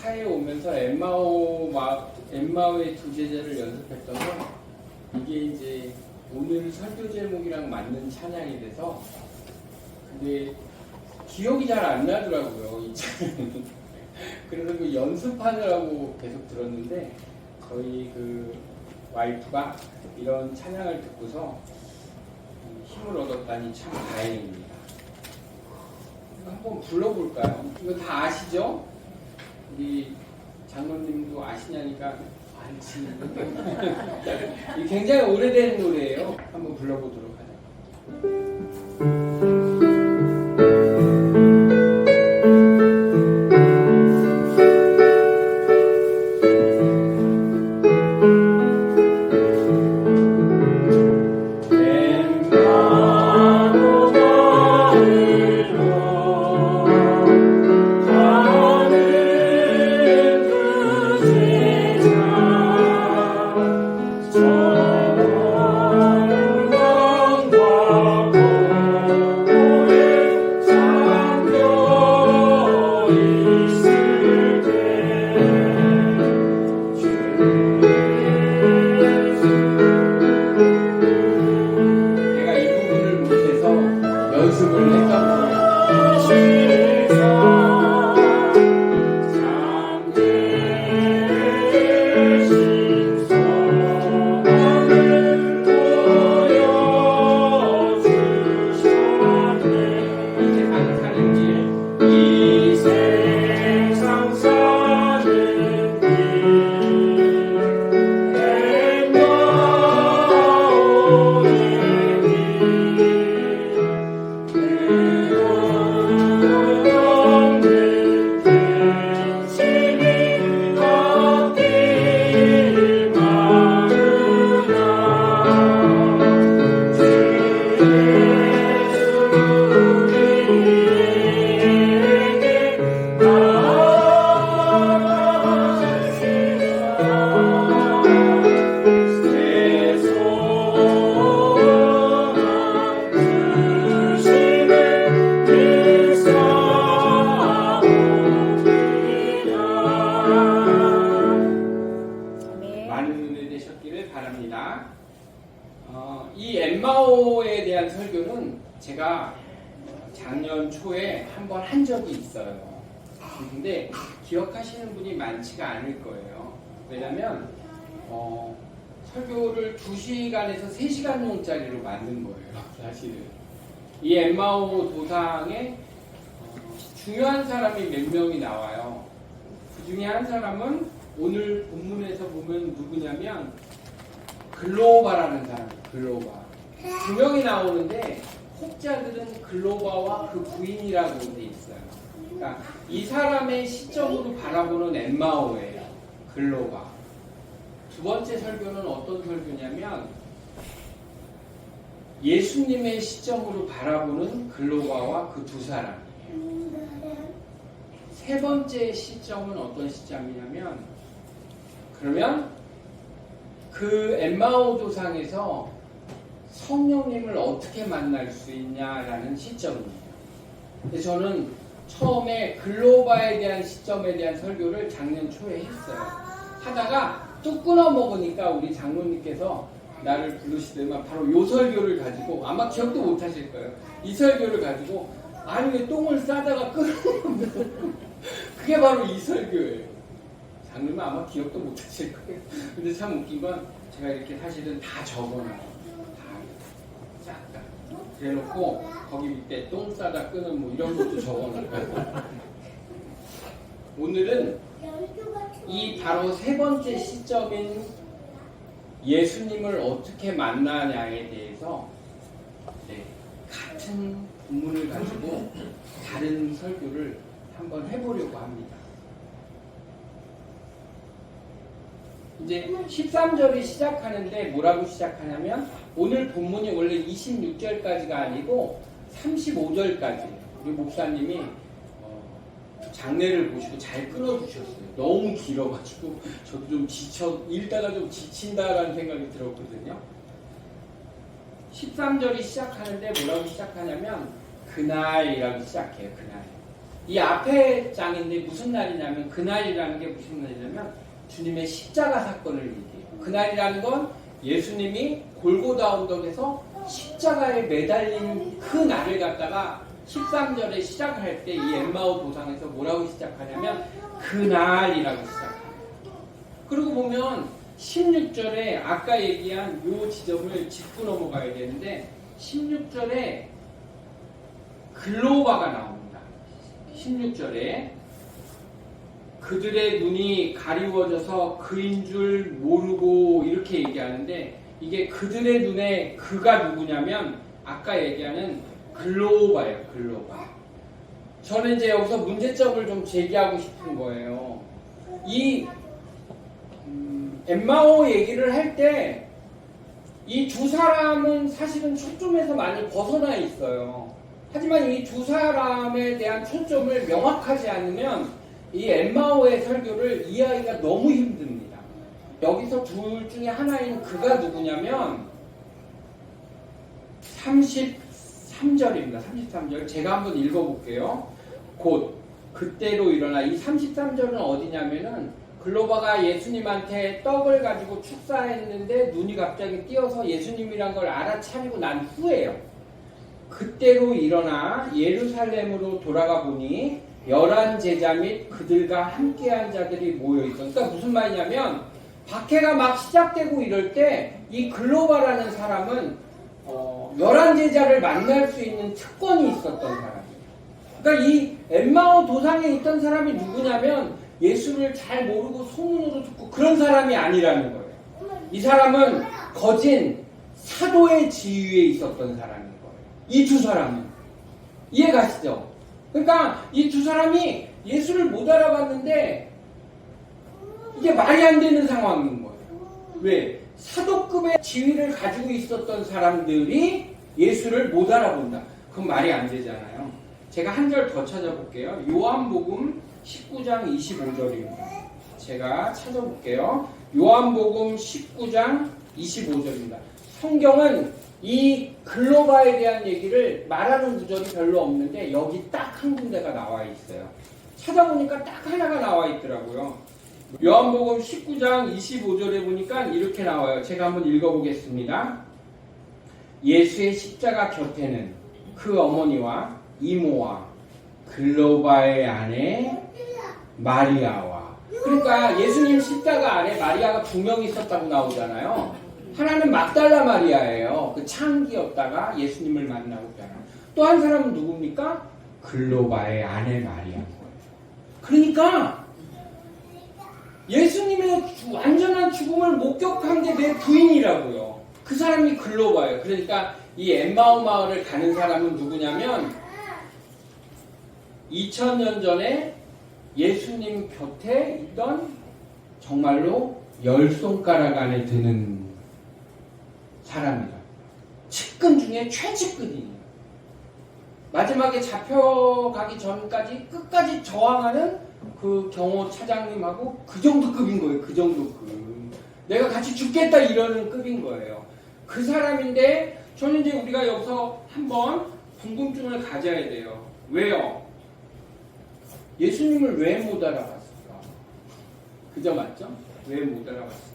차에 오면서 엠마오의 두 제자를 연습했던 건 이게 이제 오늘 설교 제목이랑 맞는 찬양이 돼서 근데 기억이 잘 안 나더라고요. 이 찬양이. 그래서 그 연습하느라고 계속 들었는데 저희 그 와이프가 이런 찬양을 듣고서 힘을 얻었다니 참 다행입니다. 한번 불러볼까요? 이거 다 아시죠? 우리 장로님도 아시냐니까 알지. 굉장히 오래된 노래예요. 한번 불러보도록 하죠. 이 엠마오에 대한 설교는 제가 작년 초에 한번 한 적이 있어요. 근데 기억하시는 분이 많지가 않을 거예요. 왜냐면 설교를 2시간에서 3시간용짜리로 만든 거예요. 사실은 이 엠마오 도상에 중요한 사람이 몇 명이 나와요. 그 중에 한 사람은 오늘 본문에서 보면 누구냐면 글로바라는 사람, 글로바. 2명이 나오는데 혹자들은 글로바와 그 부인이라고 돼 있어요. 그러니까 이 사람의 시점으로 바라보는 엠마오예요. 글로바. 두 번째 설교는 어떤 설교냐면 예수님의 시점으로 바라보는 글로바와 그 두 사람. 세 번째 시점은 어떤 시점이냐면 그러면 그 엠마오 도상에서 성령님을 어떻게 만날 수 있냐라는 시점입니다. 근데 저는 처음에 글로바에 대한 시점에 대한 설교를 작년 초에 했어요. 하다가 뚝 끊어 먹으니까 우리 장로님께서 나를 부르시더만 바로 요 설교를 가지고 아마 기억도 못 하실 거예요. 이 설교를 가지고 아니 왜 똥을 싸다가 끊어 먹는 그게 바로 이 설교예요. 장르면 아마 기억도 못 하실 거예요. 근데 참 웃긴 건 제가 이렇게 사실은 다 적어놔요. 다 그래놓고 거기 밑에 똥 싸다 끄는 뭐 이런 것도 적어놔요. 오늘은 이 바로 세 번째 시점인 예수님을 어떻게 만나냐에 대해서 같은 본문을 가지고 다른 설교를 한번 해보려고 합니다. 이제 13절이 시작하는데 뭐라고 시작하냐면 오늘 본문이 원래 26절까지가 아니고 35절까지 우리 목사님이 장례를 보시고 잘 끊어주셨어요. 너무 길어가지고 저도 좀 읽다가 좀 지친다라는 생각이 들었거든요. 13절이 시작하는데 뭐라고 시작하냐면 그날이라고 시작해요. 그날. 이 앞에 장인데 무슨 날이냐면 그날이라는 게 무슨 날이냐면 주님의 십자가 사건을 얘기해요. 그날이라는 건 예수님이 골고다 언덕에서 십자가에 매달린 그 날을 갖다가 13절에 시작할 때 이 엠마오 도상에서 뭐라고 시작하냐면 그날이라고 시작해요. 그리고 보면 16절에 아까 얘기한 요 지점을 짚고 넘어가야 되는데 16절에 글로바가 나옵니다. 16절에 그들의 눈이 가리워져서 그인 줄 모르고 이렇게 얘기하는데 이게 그들의 눈에 그가 누구냐면 아까 얘기하는 글로바예요. 글로바. 저는 이제 여기서 문제점을 좀 제기하고 싶은 거예요. 이 엠마오 얘기를 할 때 이 두 사람은 사실은 초점에서 많이 벗어나 있어요. 하지만 이 두 사람에 대한 초점을 명확하지 않으면 이 엠마오의 설교를 이해하기가 너무 힘듭니다. 여기서 둘 중에 하나인 그가 누구냐면 33절입니다. 33절 제가 한번 읽어볼게요. 곧 그때로 일어나 이 33절은 어디냐면은 글로바가 예수님한테 떡을 가지고 축사했는데 눈이 갑자기 띄어서 예수님이란 걸 알아차리고 난 후에요. 그때로 일어나 예루살렘으로 돌아가 보니 11 제자 및 그들과 함께한 자들이 모여 있었어요. 그러니까 무슨 말이냐면 박해가 막 시작되고 이럴 때 이 글로바라는 사람은 11 제자를 만날 수 있는 특권이 있었던 사람이에요. 그러니까 이 엠마오 도상에 있던 사람이 누구냐면 예수를 잘 모르고 소문으로 듣고 그런 사람이 아니라는 거예요. 이 사람은 거진 사도의 지위에 있었던 사람인 거예요. 이 두 사람은. 이해 가시죠? 그러니까 이 두 사람이 예수를 못 알아봤는데 이게 말이 안 되는 상황인 거예요. 왜? 사도급의 지위를 가지고 있었던 사람들이 예수를 못 알아본다. 그건 말이 안 되잖아요. 제가 한 절 더 찾아볼게요. 요한복음 19장 25절입니다. 제가 찾아볼게요. 요한복음 19장 25절입니다. 성경은 이 글로바에 대한 얘기를 말하는 구절이 별로 없는데 여기 딱 한 군데가 나와 있어요. 찾아보니까 딱 하나가 나와 있더라고요. 요한복음 19장 25절에 보니까 이렇게 나와요. 제가 한번 읽어보겠습니다. 예수의 십자가 곁에는 그 어머니와 이모와 글로바의 아내 마리아와, 그러니까 예수님 십자가 안에 마리아가 두 명 있었다고 나오잖아요. 하나는 막달라 마리아예요. 그 창기였다가 예수님을 만나고 있잖아요. 또 한 사람은 누굽니까? 글로바의 아내 마리아인 거예요. 그러니까 예수님의 완전한 죽음을 목격한 게 내 부인이라고요. 그 사람이 글로바예요. 그러니까 이 엠마오 마을을 가는 사람은 누구냐면 2000년 전에 예수님 곁에 있던 정말로 10손가락 안에 드는 사람이라. 측근 중에 최측근이에요. 마지막에 잡혀가기 전까지 끝까지 저항하는 그 경호 차장님하고 그 정도 급인 거예요. 그 정도 급. 내가 같이 죽겠다 이러는 급인 거예요. 그 사람인데 저는 이제 우리가 여기서 한번 궁금증을 가져야 돼요. 왜요? 예수님을 왜 못 알아봤을까? 그죠, 맞죠? 왜 못 알아봤을까?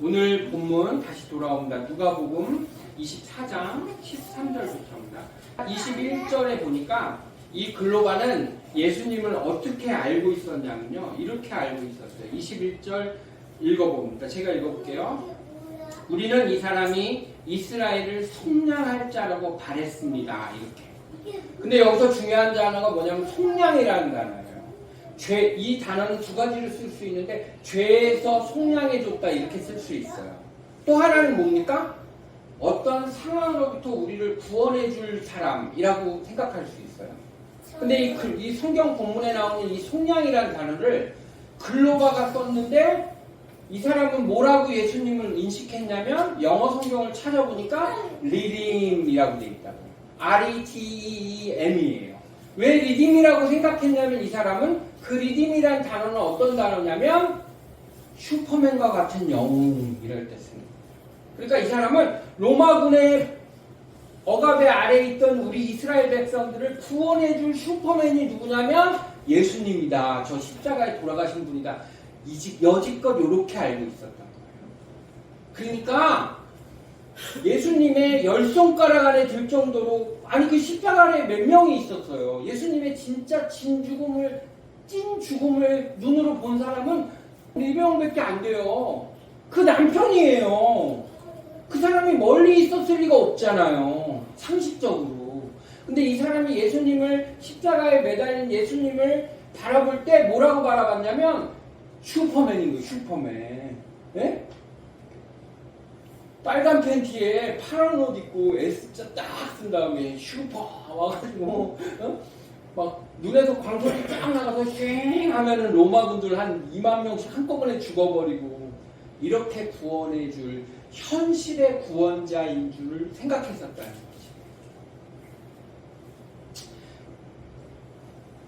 오늘 본문 다시 돌아온다. 누가복음 24장 13절부터입니다. 21절에 보니까 이 글로바는 예수님을 어떻게 알고 있었냐면요. 이렇게 알고 있었어요. 21절 읽어봅니다. 제가 읽어볼게요. 우리는 이 사람이 이스라엘을 속량할 자라고 바랬습니다. 이렇게. 근데 여기서 중요한 단어가 뭐냐면 속량이라는 단어예요. 죄, 이 단어는 두 가지를 쓸 수 있는데 죄에서 속량해줬다 이렇게 쓸 수 있어요. 또 하나는 뭡니까? 어떤 상황으로부터 우리를 구원해줄 사람이라고 생각할 수 있어요. 근데 이 성경 본문에 나오는 이 속량이라는 단어를 글로바가 썼는데 이 사람은 뭐라고 예수님을 인식했냐면 영어 성경을 찾아보니까 redeem이라고 되어 있다고. R-E-D-E-M이에요. 왜 redeem이라고 생각했냐면 이 사람은 그 redeem이라는 단어는 어떤 단어냐면 슈퍼맨과 같은 영웅 이럴 때 씁니다. 그러니까 이 사람은 로마군의 억압의 아래에 있던 우리 이스라엘 백성들을 구원해줄 슈퍼맨이 누구냐면 예수님이다. 저 십자가에 돌아가신 분이다. 여지껏 이렇게 알고 있었단 말이에요. 그러니까 예수님의 열 손가락 안에 들 정도로, 아니 그 십자가 안에 몇 명이 있었어요. 예수님의 진짜 찐 죽음을 눈으로 본 사람은 4명밖에 안 돼요. 그 남편이에요. 그 사람이 멀리 있었을 리가 없잖아요. 상식적으로. 근데 이 사람이 예수님을, 십자가에 매달린 예수님을 바라볼 때 뭐라고 바라봤냐면 슈퍼맨인 거예요. 슈퍼맨. 예? 빨간 팬티에 파란 옷 입고 S자 딱 쓴 다음에 슈퍼 와가지고 막 눈에서 광선이 쫙 나가서 쉥 하면은 로마 분들 한 2만 명씩 한꺼번에 죽어버리고 이렇게 구원해줄 현실의 구원자인 줄 생각했었다는 거지.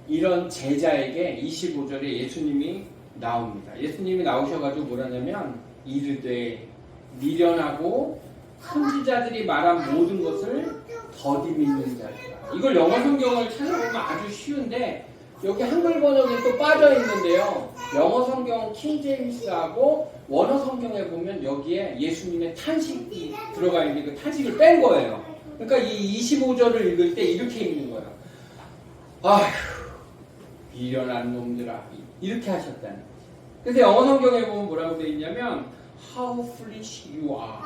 이런 제자에게 25절에 예수님이 나옵니다. 예수님이 나오셔가지고 뭐라냐면 이르되 미련하고 선지자들이 말한 모든 것을 더디 믿는 자들아. 이걸 영어 성경을 찾아보면 아주 쉬운데 여기 한글 번역에 또 빠져 있는데요. 영어 성경 킹제임스하고 원어 성경에 보면 여기에 예수님의 탄식이 들어가 있는데 그 탄식을 뺀 거예요. 그러니까 이 25절을 읽을 때 이렇게 읽는 거예요. 아휴, 미련한 놈들아. 이렇게 하셨다는 거죠. 그래서 영어 성경에 보면 뭐라고 되어 있냐면 How foolish you are.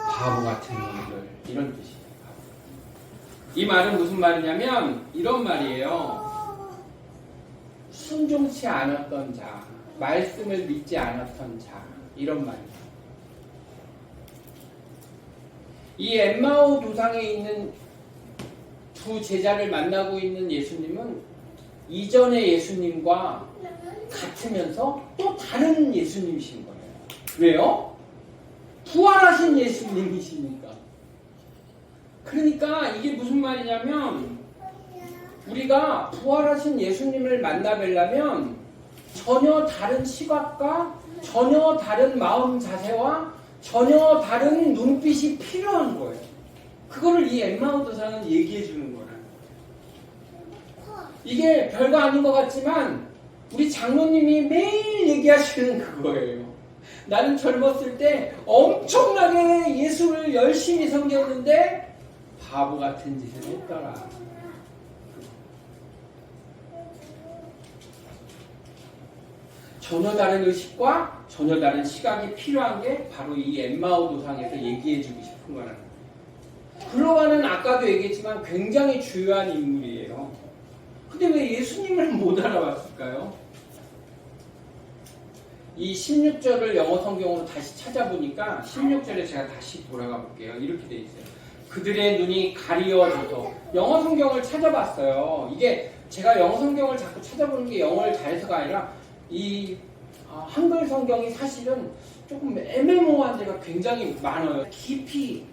바보 같은 놈들. 이런 뜻이에요. 이 말은 무슨 말이냐면 이런 말이에요. 순종치 않았던 자, 말씀을 믿지 않았던 자, 이런 말이에요. 이 엠마오 도상에 있는 두 제자를 만나고 있는 예수님은 이전의 예수님과 같으면서 또 다른 예수님이신 거예요. 왜요? 부활하신 예수님이시니까. 그러니까 이게 무슨 말이냐면 우리가 부활하신 예수님을 만나 뵈려면 전혀 다른 시각과 전혀 다른 마음 자세와 전혀 다른 눈빛이 필요한 거예요. 그거를 이 엠마오 도사는 얘기해 주는 거예요. 이게 별거 아닌 것 같지만 우리 장로님이 매일 얘기하시는 그거예요. 나는 젊었을 때 엄청나게 예수를 열심히 섬겼는데 바보 같은 짓을 했더라. 전혀 다른 의식과 전혀 다른 시각이 필요한 게 바로 이 엠마오 도상에서 얘기해주고 싶은 거라는 거예요. 글로바는 아까도 얘기했지만 굉장히 중요한 인물이에요. 근데 왜 예수님을 못 알아봤을까요? 이 16절을 영어 성경으로 다시 찾아보니까 16절에 제가 다시 돌아가 볼게요. 이렇게 돼 있어요. 그들의 눈이 가리워져서. 영어 성경을 찾아봤어요. 이게 제가 영어 성경을 자꾸 찾아보는 게 영어를 잘해서가 아니라 이 한글 성경이 사실은 조금 애매모호한 데가 굉장히 많아요. 깊이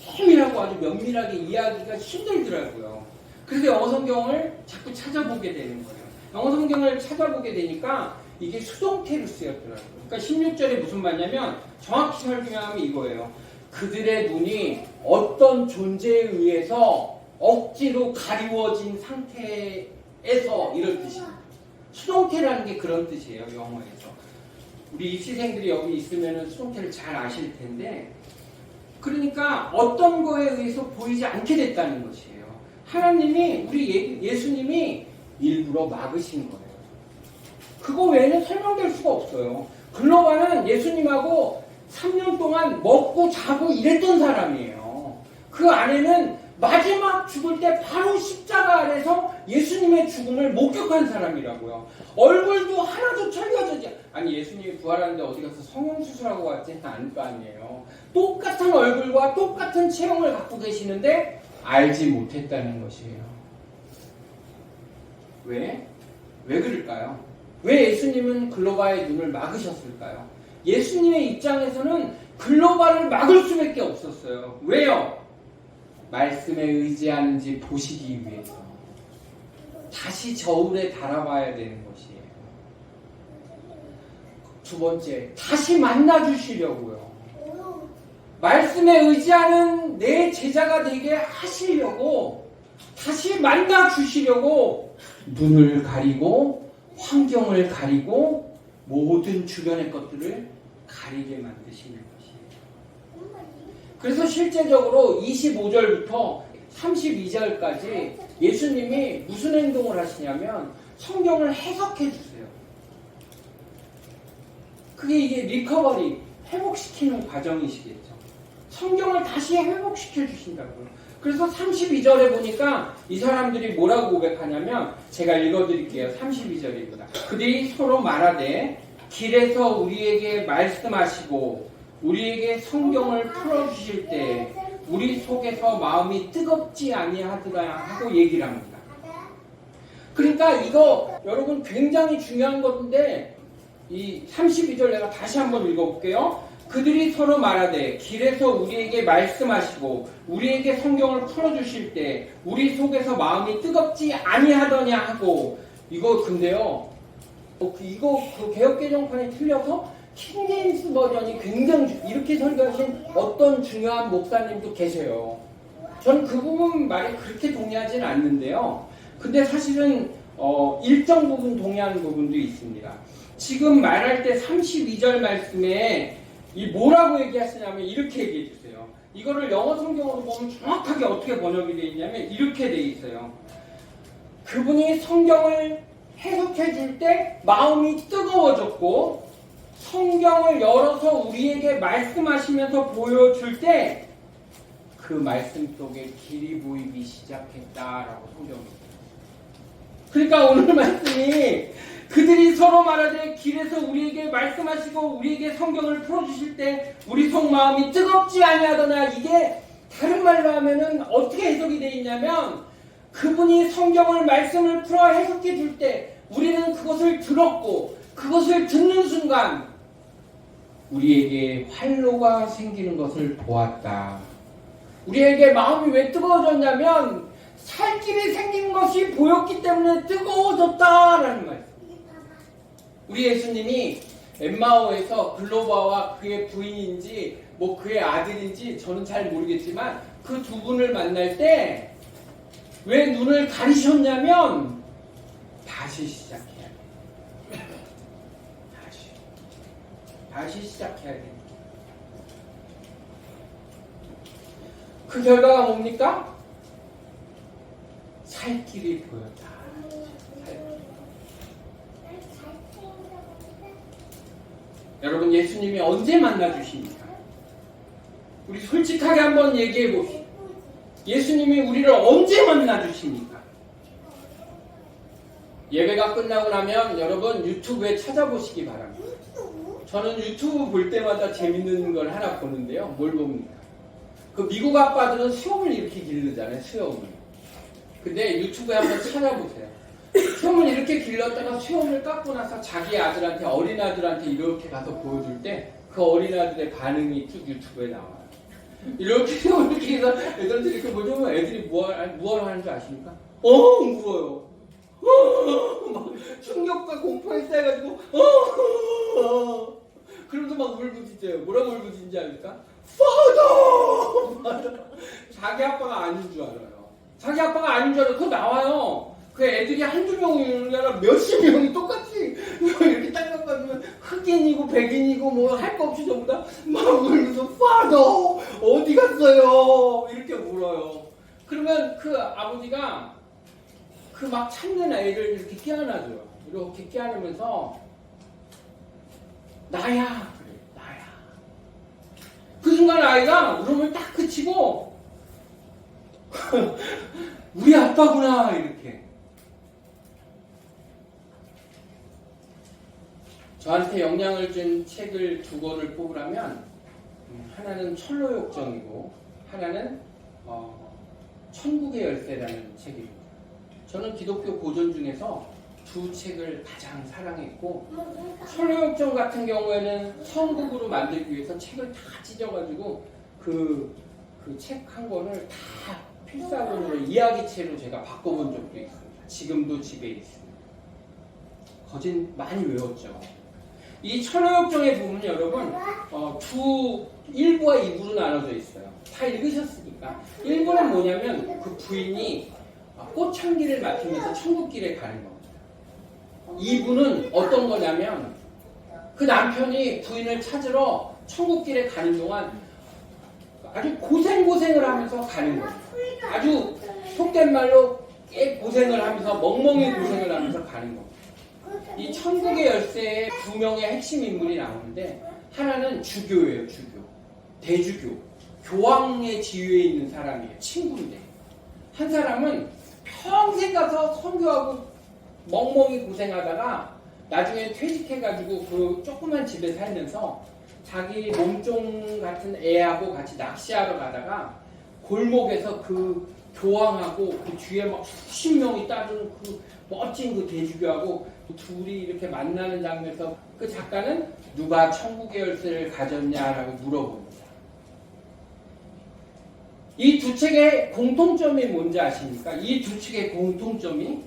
세밀하고 아주 면밀하게 이해하기가 힘들더라고요. 그래서 영어 성경을 자꾸 찾아보게 되는 거예요. 영어 성경을 찾아보게 되니까 이게 수동태로 쓰였더라고요. 그러니까 16절에 무슨 말이냐면 정확히 설명하면 이거예요. 그들의 눈이 어떤 존재에 의해서 억지로 가리워진 상태에서 이런 뜻입니다. 수동태라는 게 그런 뜻이에요. 영어에서. 우리 입시생들이 여기 있으면 수동태를 잘 아실 텐데 그러니까 어떤 거에 의해서 보이지 않게 됐다는 것이에요. 하나님이 우리 예수님이 일부러 막으신 거예요. 그거 외에는 설명될 수가 없어요. 글로바는 예수님하고 3년 동안 먹고 자고 일했던 사람이에요. 그 안에는 마지막 죽을 때 바로 십자가 아래서 예수님의 죽음을 목격한 사람이라고요. 얼굴도 하나도 철겨지지. 아니 예수님이 부활하는데 어디 가서 성형수술하고 왔지? 아닐 거 아니에요. 똑같은 얼굴과 똑같은 체형을 갖고 계시는데 알지 못했다는 것이에요. 왜? 왜 그럴까요? 왜 예수님은 글로바의 눈을 막으셨을까요? 예수님의 입장에서는 글로바를 막을 수밖에 없었어요. 왜요? 말씀에 의지하는지 보시기 위해서. 다시 저울에 달아봐야 되는 것이에요. 두 번째, 다시 만나주시려고요. 말씀에 의지하는 내 제자가 되게 하시려고 다시 만나 주시려고 눈을 가리고 환경을 가리고 모든 주변의 것들을 가리게 만드시는 것이에요. 그래서 실제적으로 25절부터 32절까지 예수님이 무슨 행동을 하시냐면 성경을 해석해 주세요. 그게 이게 리커버리, 회복시키는 과정이시겠죠. 성경을 다시 회복시켜 주신다고요. 그래서 32절에 보니까 이 사람들이 뭐라고 고백하냐면 제가 읽어드릴게요. 32절입니다. 그들이 서로 말하되 길에서 우리에게 말씀하시고 우리에게 성경을 풀어주실 때 우리 속에서 마음이 뜨겁지 아니하더라 하고 얘기를 합니다. 그러니까 이거 여러분 굉장히 중요한 건데 이 32절 내가 다시 한번 읽어볼게요. 그들이 서로 말하되 길에서 우리에게 말씀하시고 우리에게 성경을 풀어주실 때 우리 속에서 마음이 뜨겁지 아니하더냐 하고 이거 근데요 이거 그 개역개정판이 틀려서 킹제임스 버전이 굉장히 이렇게 설교하신 어떤 중요한 목사님도 계세요. 저는 그 부분 말에 그렇게 동의하지는 않는데요. 근데 사실은 일정 부분 동의하는 부분도 있습니다. 지금 말할 때 32절 말씀에 이 뭐라고 얘기하시냐면 이렇게 얘기해 주세요. 이거를 영어 성경으로 보면 정확하게 어떻게 번역이 되어 있냐면 이렇게 되어 있어요. 그분이 성경을 해석해 줄 때 마음이 뜨거워졌고 성경을 열어서 우리에게 말씀하시면서 보여줄 때 그 말씀 속에 길이 보이기 시작했다라고 성경입니다. 그러니까 오늘 말씀이 그들이 서로 말하되 길에서 우리에게 말씀하시고 우리에게 성경을 풀어주실 때 우리 속마음이 뜨겁지 아니하더나 이게 다른 말로 하면은 어떻게 해석이 되어 있냐면 그분이 성경을 말씀을 풀어 해석해 줄 때 우리는 그것을 들었고 그것을 듣는 순간 우리에게 활로가 생기는 것을 보았다. 우리에게 마음이 왜 뜨거워졌냐면 살길이 생긴 것이 보였기 때문에 뜨거워졌다라는 말이에요. 우리 예수님이 엠마오에서 글로바와 그의 부인인지 뭐 그의 아들인지 저는 잘 모르겠지만 그 두 분을 만날 때 왜 눈을 가리셨냐면 다시 시작해야 돼. 다시 시작해야 돼. 그 결과가 뭡니까? 살 길이 보였다. 여러분 예수님이 언제 만나주십니까? 우리 솔직하게 한번 얘기해 봅시다. 예수님이 우리를 언제 만나주십니까? 예배가 끝나고 나면 여러분 유튜브에 찾아보시기 바랍니다. 저는 유튜브 볼 때마다 재밌는 걸 하나 보는데요. 뭘 봅니까? 그 미국 아빠들은 수염을 이렇게 기르잖아요. 수염을. 근데 유튜브에 한번 찾아보세요. 수염을 이렇게 길렀다가 수염을 깎고 나서 자기 아들한테 어린아들한테 이렇게 가서 보여줄 때 그 어린아들의 반응이 쭉 유튜브에 나와요. 이렇게 수염을 이렇게 해서 애들한테 이렇게 보여주면 애들이 뭘 하는 줄 아십니까? 울어요. 막 충격과 공포에 쌓여가지고 그러면서 막 울부짖어요. 뭐라고 울부짖는지 압니까? Father! 자기 아빠가 아닌 줄 알아요. 자기 아빠가 아닌 줄 알아요. 그거 나와요. 그 애들이 한두 명이 아니라 몇십 명이 똑같이 이렇게 딱 깎아주면 흑인이고 백인이고 뭐 할 거 없이 전부 다 막 울면서 Father! 어디 갔어요? 이렇게 울어요. 그러면 그 아버지가 그 막 찾는 애를 이렇게 깨안아줘요. 이렇게 깨안으면서 나야. 그래, 나야. 그 순간 아이가 울음을 딱 그치고 우리 아빠구나 이렇게. 저한테 영향을 준 책을 두 권을 뽑으라면 하나는 철로역정이고 하나는 천국의 열쇠라는 책입니다. 저는 기독교 고전 중에서 두 책을 가장 사랑했고 철로역정 같은 경우에는 천국으로 만들기 위해서 책을 다 찢어가지고 그 책 한 권을 다 필사본으로 이야기체로 제가 바꿔본 적도 있습니다. 지금도 집에 있습니다. 거진 많이 외웠죠. 이 천하역정에 보면 여러분 두 1부와 2부로 나눠져 있어요. 다 읽으셨으니까. 1부는 뭐냐면 그 부인이 꽃향기를 맡으면서 천국길에 가는 겁니다. 2부는 어떤 거냐면 그 남편이 부인을 찾으러 천국길에 가는 동안 아주 고생을 하면서 가는 거예요. 아주 속된 말로 꽤 고생을 하면서 멍멍이 고생을 하면서 가는 겁니다. 이 천국의 열쇠에 두 명의 핵심 인물이 나오는데 하나는 주교예요. 주교. 대주교. 교황의 지위에 있는 사람이에요. 친구인데. 한 사람은 평생 가서 선교하고 멍멍이 고생하다가 나중에 퇴직해가지고 그 조그만 집에 살면서 자기 몸종 같은 애하고 같이 낚시하러 가다가 골목에서 그 교황하고 그 뒤에 막 수십 명이 따르는 그 멋진 그 대주교하고 둘이 이렇게 만나는 장면에서 그 작가는 누가 천국의 열쇠를 가졌냐라고 물어봅니다. 이 두 책의 공통점이 뭔지 아십니까? 이 두 책의 공통점이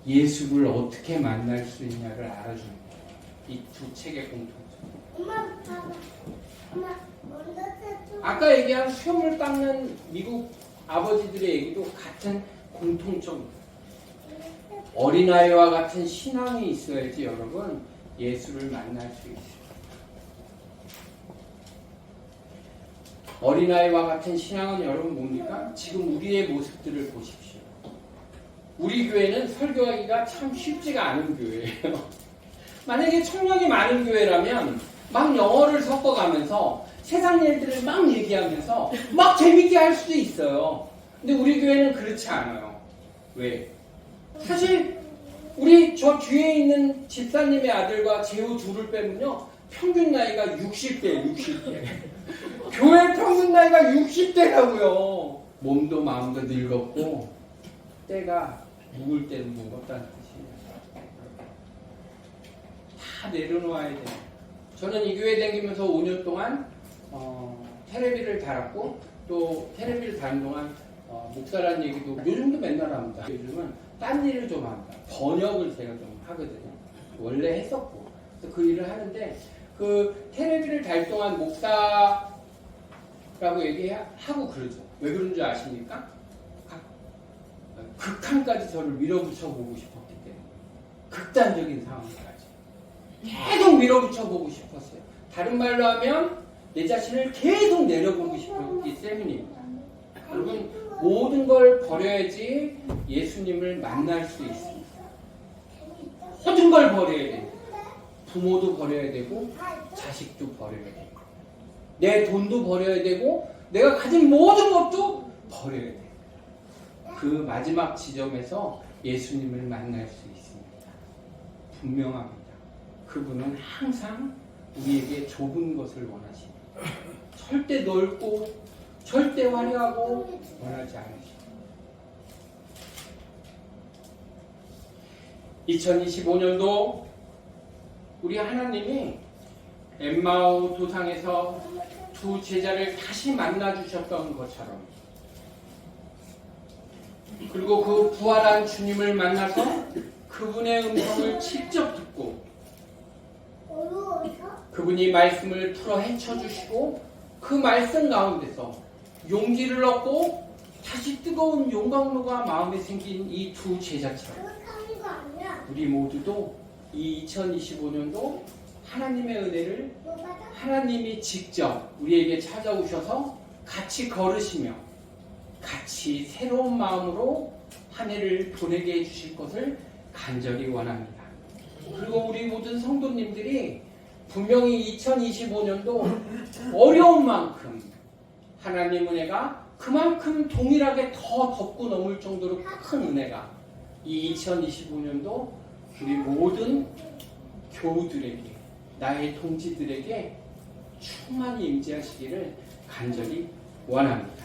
예수를 어떻게 만날 수 있냐를 알아주는 거예요. 이 두 책의 공통점. 아까 얘기한 수염을 깎는 미국 아버지들의 얘기도 같은 공통점입니다. 어린아이와 같은 신앙이 있어야지 여러분 예수를 만날 수 있어요. 어린아이와 같은 신앙은 여러분 뭡니까? 지금 우리의 모습들을 보십시오. 우리 교회는 설교하기가 참 쉽지가 않은 교회예요. 만약에 청년이 많은 교회라면 막 영어를 섞어가면서 세상 일들을 막 얘기하면서 막 재밌게 할 수도 있어요. 근데 우리 교회는 그렇지 않아요. 왜? 사실 우리 저 뒤에 있는 집사님의 아들과 제후 둘을 빼면요 평균 나이가 60대. 교회 평균 나이가 60대라고요. 몸도 마음도 늙었고 때가 묵을 때는 묵었다는 뜻이에요. 다 내려놓아야 돼요. 저는 이 교회 다니면서 5년 동안 테레비를 달았고 또 테레비를 다는 동안 목사라는 얘기도 요즘도 맨날 합니다. 요즘은 딴 일을 좀 합니다. 번역을 제가 좀 하거든요. 원래 했었고 그래서 그 일을 하는데 그 테레비를 달 동안 목사라고 얘기하고 그러죠. 왜 그런 줄 아십니까? 극한까지 저를 밀어붙여 보고 싶었기 때문에 극단적인 상황까지 계속 밀어붙여 보고 싶었어요. 다른 말로 하면 내 자신을 계속 내려보고 싶었기 때문입니다. 여러분 모든 걸 버려야지 예수님을 만날 수 있습니다. 모든 걸 버려야 돼요. 부모도 버려야 되고 자식도 버려야 되고 내 돈도 버려야 되고 내가 가진 모든 것도 버려야 돼요. 그 마지막 지점에서 예수님을 만날 수 있습니다. 분명합니다. 그분은 항상 우리에게 좁은 것을 원하십니다. 절대 넓고 절대 화려하고 원하지 않으십니다. 2025년도 우리 하나님이 엠마오 도상에서 두 제자를 다시 만나주셨던 것처럼 그리고 그 부활한 주님을 만나서 그분의 음성을 직접 듣고 그분이 말씀을 풀어 헤쳐주시고 그 말씀 가운데서 용기를 얻고 다시 뜨거운 용광로가 마음에 생긴 이 두 제자처럼 우리 모두도 이 2025년도 하나님의 은혜를 하나님이 직접 우리에게 찾아오셔서 같이 걸으시며 같이 새로운 마음으로 한 해를 보내게 해주실 것을 간절히 원합니다. 그리고 우리 모든 성도님들이 분명히 2025년도 어려운 만큼 하나님 은혜가 그만큼 동일하게 더 덮고 넘을 정도로 큰 은혜가 이 2025년도 우리 모든 교우들에게 나의 동지들에게 충만히 임재하시기를 간절히 원합니다.